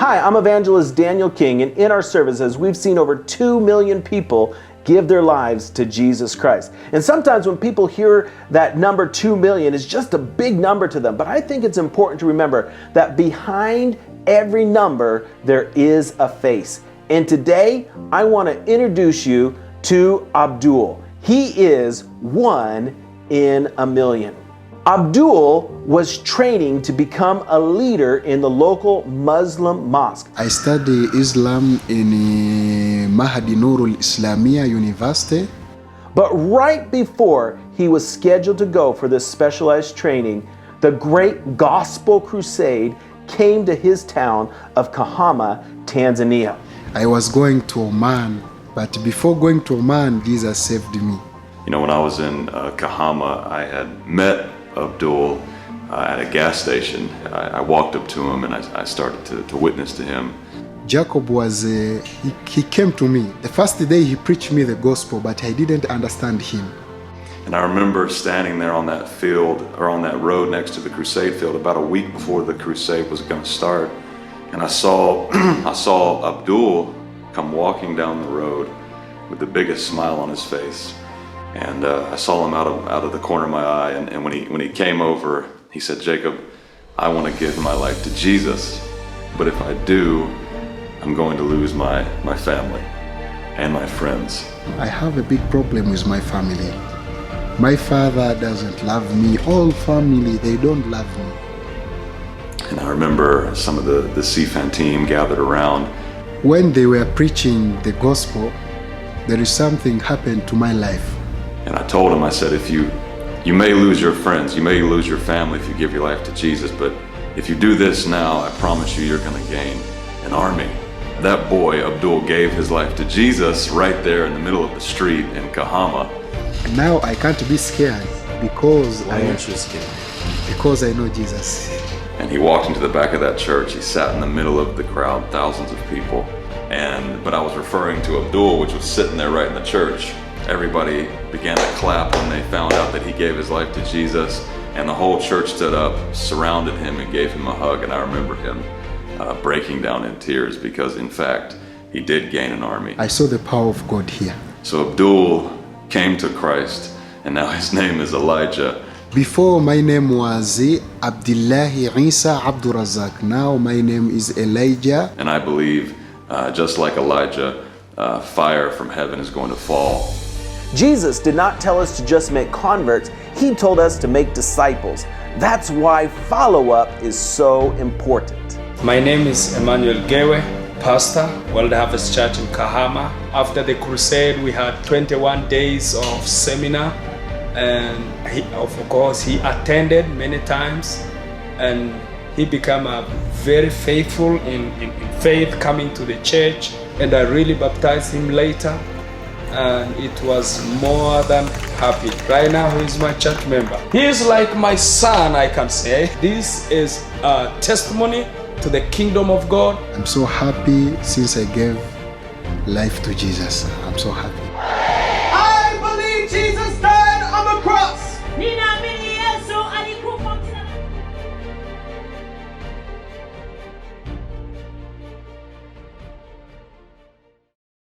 Hi, I'm Evangelist Daniel King, and in our services, we've seen over 2 million people give their lives to Jesus Christ. And sometimes when people hear that number 2 million, it's just a big number to them. But I think it's important to remember that behind every number, there is a face. And today, I want to introduce you to Abdul. He is 1 in a million. Abdul was training to become a leader in the local Muslim mosque. I study Islam in Mahdi Nurul Islamia University. But right before he was scheduled to go for this specialized training, the great gospel crusade came to his town of Kahama, Tanzania. I was going to Oman, but before going to Oman, Jesus saved me. You know, when I was in Kahama, I had met Abdul at a gas station. I walked up to him and I started to witness to him. Jacob was, he came to me. The first day he preached me the gospel, but I didn't understand him. And I remember standing there on that field, or on that road next to the crusade field, about a week before the crusade was going to start. And I saw, I saw Abdul come walking down the road with the biggest smile on his face. And I saw him out of the corner of my eye, and when he came over, he said, "Jacob, I want to give my life to Jesus, but if I do, I'm going to lose my family and my friends." I have a big problem with my family. My father doesn't love me. All family, they don't love me. And I remember some of the CFAN team gathered around. When they were preaching the gospel, there is something happened to my life. And I told him, I said, if you may lose your friends, you may lose your family if you give your life to Jesus, but if you do this now, I promise you, you're going to gain an army. That boy, Abdul, gave his life to Jesus right there in the middle of the street in Kahama. Now I can't be scared because Why aren't you scared? Because I know Jesus. And he walked into the back of that church. He sat in the middle of the crowd, thousands of people. But I was referring to Abdul, which was sitting there right in the church. Everybody began to clap when they found out that he gave his life to Jesus, and the whole church stood up, surrounded him, and gave him a hug. And I remember him breaking down in tears because, in fact, he did gain an army. I saw the power of God here. So Abdul came to Christ, and now his name is Elijah. Before my name was Abdullahi Isa Abdurazak. Now my name is Elijah. And I believe, just like Elijah, fire from heaven is going to fall. Jesus did not tell us to just make converts. He told us to make disciples. That's why follow-up is so important. My name is Emmanuel Gewe, pastor, World Harvest Church in Kahama. After the crusade, we had 21 days of seminar, and of course he attended many times, and he became very faithful in faith, coming to the church, and I really baptized him later, and it was more than happy. Right now he is my church member. He is like my son, I can say. This is a testimony to the kingdom of God. I'm so happy since I gave life to Jesus. I'm so happy.